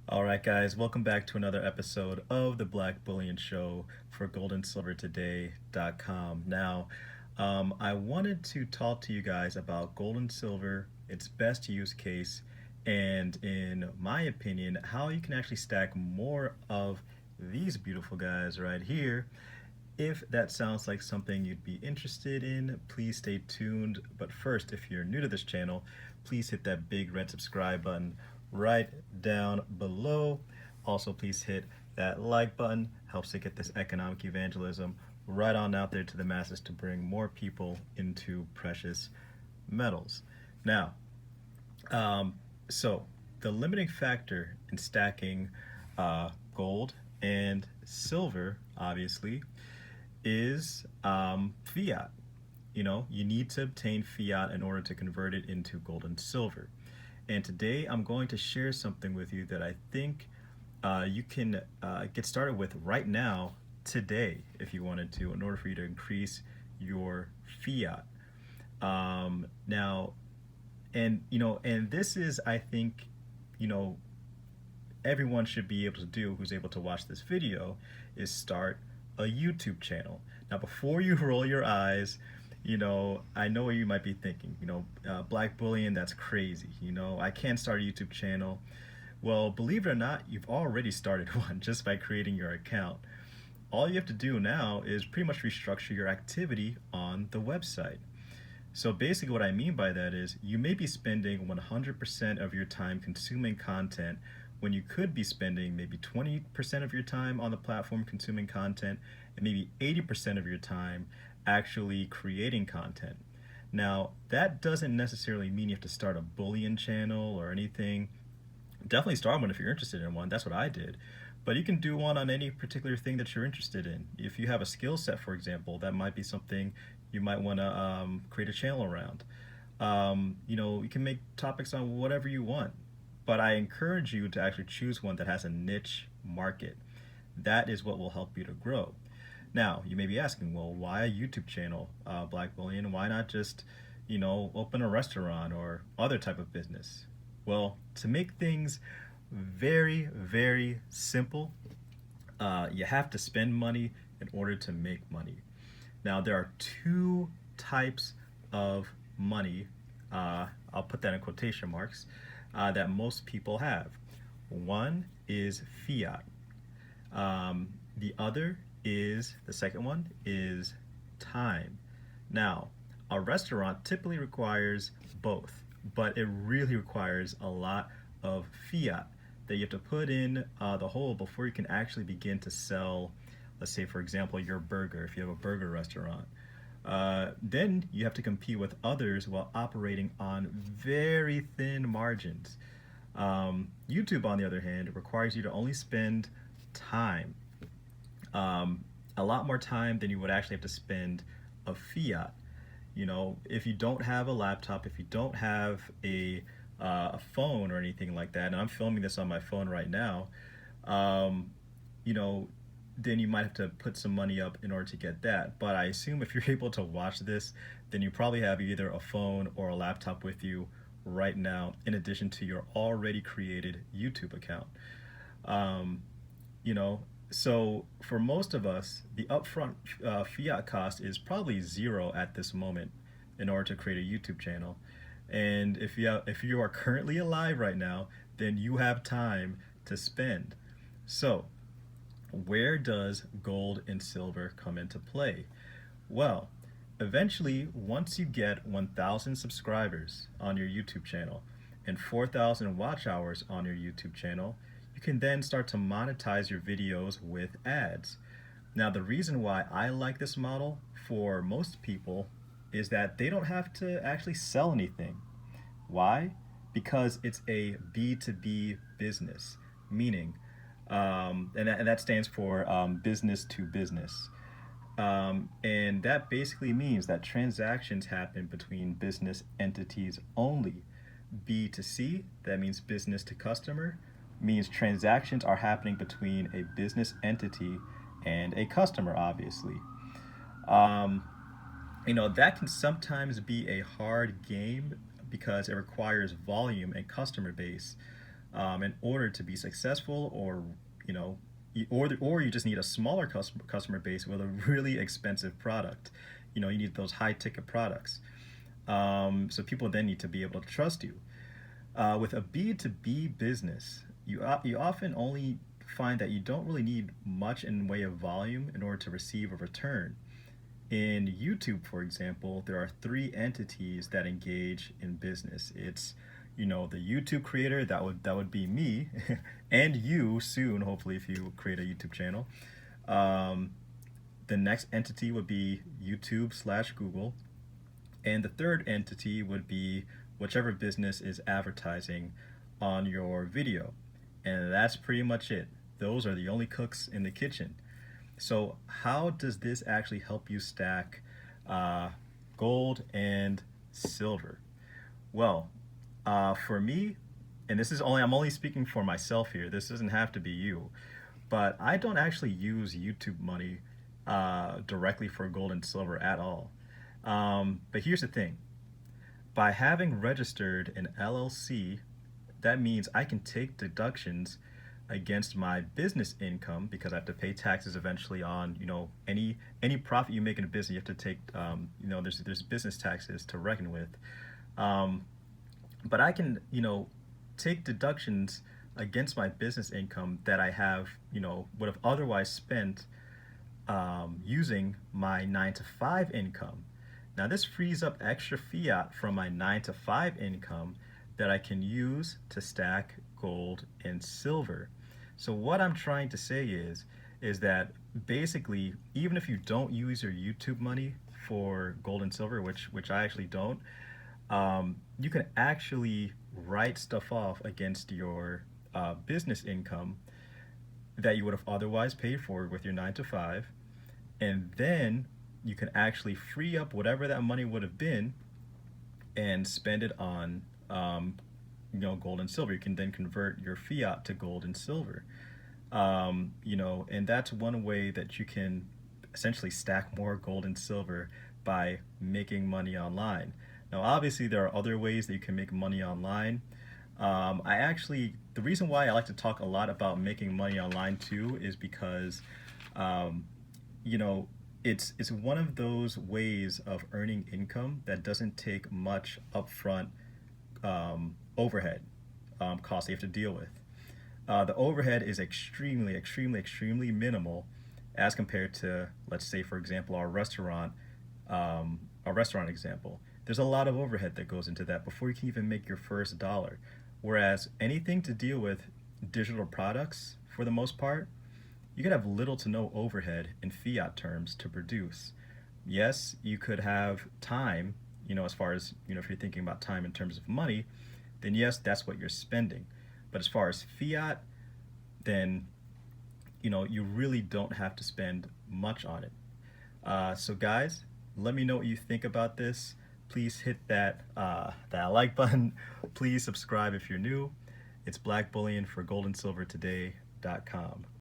All right, guys, welcome back to another episode of the Black Bullion Show for GoldandSilverToday.com. Now, I wanted to talk to you guys about gold and silver, its best use case, and in my opinion, how you can actually stack more of these beautiful guys right here. If that sounds like something you'd be interested in, please stay tuned. But first, if you're new to this channel, please hit that big red subscribe button right down below. Also, please hit that like button, helps to get this economic evangelism right on out there to the masses to bring more people into precious metals. Now, um, so the limiting factor in stacking gold and silver, obviously, is fiat. You need to obtain fiat in order to convert it into gold and silver. And today I'm going to share something with you that I think you can get started with right now, today, if you wanted to, in order for you to increase your fiat. Now, and this is, I think, you know, everyone should be able to do who's able to watch this video is start a YouTube channel. Now, before you roll your eyes, I know what you might be thinking. Black Bullion, that's crazy. I can't start a YouTube channel. Well, believe it or not, you've already started one just by creating your account. All you have to do now is pretty much restructure your activity on the website. So basically what I mean by that is you may be spending 100% of your time consuming content when you could be spending maybe 20% of your time on the platform consuming content and maybe 80% of your time actually creating content. Now, that doesn't necessarily mean you have to start a Bullion channel or anything. Definitely start one if you're interested in one. That's what I did. But you can do one on any particular thing that you're interested in. If you have a skill set, for example, that might be something you might want to create a channel around. You can make topics on whatever you want. But I encourage you to actually choose one that has a niche market. That is what will help you to grow. Now, you may be asking, well, why a YouTube channel, Black Bullion? Why not just, open a restaurant or other type of business? Well, to make things very, very simple, you have to spend money in order to make money. Now, there are two types of money, I'll put that in quotation marks, that most people have. One is fiat. The second one is time. Now, a restaurant typically requires both, but it really requires a lot of fiat that you have to put in the hole before you can actually begin to sell, let's say, for example, your burger, if you have a burger restaurant. Then you have to compete with others while operating on very thin margins. YouTube, on the other hand, requires you to only spend time, a lot more time than you would actually have to spend of fiat. If you don't have a laptop, if you don't have a phone or anything like that, and I'm filming this on my phone right now, um, you know, then you might have to put some money up in order to get that. But I assume if you're able to watch this, then you probably have either a phone or a laptop with you right now, in addition to your already created YouTube account. Um, you know, so for most of us, the upfront fiat cost is probably zero at this moment in order to create a YouTube channel. And if you are currently alive right now, then you have time to spend. So, where does gold and silver come into play? Well, eventually, once you get 1,000 subscribers on your YouTube channel and 4,000 watch hours on your YouTube channel, you can then start to monetize your videos with ads. Now, the reason why I like this model for most people is that they don't have to actually sell anything. Why? Because it's a B2B business, meaning, and that stands for business to business. And that basically means that transactions happen between business entities only. B2C, that means business to customer, means transactions are happening between a business entity and a customer, obviously. Um, that can sometimes be a hard game because it requires volume and customer base. in order to be successful, or you know, or you just need a smaller customer base with a really expensive product. You know, you need those high ticket products. So people then need to be able to trust you. With a B2B business, you often only find that you don't really need much in way of volume in order to receive a return. In YouTube, for example, there are three entities that engage in business. It's, you know, the YouTube creator, that would be me, and you soon, hopefully, if you create a YouTube channel. Um, the next entity would be YouTube/Google, and the third entity would be whichever business is advertising on your video. And that's pretty much it. Those are the only cooks in the kitchen. So, how does this actually help you stack uh, gold and silver? Well, for me, and I'm only speaking for myself here. This doesn't have to be you, but I don't actually use YouTube money directly for gold and silver at all. But here's the thing: by having registered an LLC, that means I can take deductions against my business income because I have to pay taxes eventually on, you know, any profit you make in a business. You have to take, you know, there's business taxes to reckon with. Um, but I can, you know, take deductions against my business income that I have, you know, would have otherwise spent using my 9 to 5 income. Now, this frees up extra fiat from my 9 to 5 income that I can use to stack gold and silver. So what I'm trying to say is that basically, even if you don't use your YouTube money for gold and silver, which I actually don't, you can actually write stuff off against your business income that you would have otherwise paid for with your 9 to 5, and then you can actually free up whatever that money would have been and spend it on you know, gold and silver. You can then convert your fiat to gold and silver. You know, and that's one way that you can essentially stack more gold and silver by making money online. Now, obviously, there are other ways that you can make money online. The reason why I like to talk a lot about making money online too is because, um, you know, it's one of those ways of earning income that doesn't take much upfront overhead costs you have to deal with. The overhead is extremely minimal as compared to, let's say, for example, our restaurant example. There's a lot of overhead that goes into that before you can even make your first dollar. Whereas anything to deal with digital products, for the most part, you could have little to no overhead in fiat terms to produce. Yes, you could have time, you know, as far as, you know, if you're thinking about time in terms of money, then yes, that's what you're spending. But as far as fiat, then, you know, you really don't have to spend much on it. So guys, let me know what you think about this. Please hit that like button. Please subscribe if you're new. It's Black Bullion for goldandsilvertoday.com.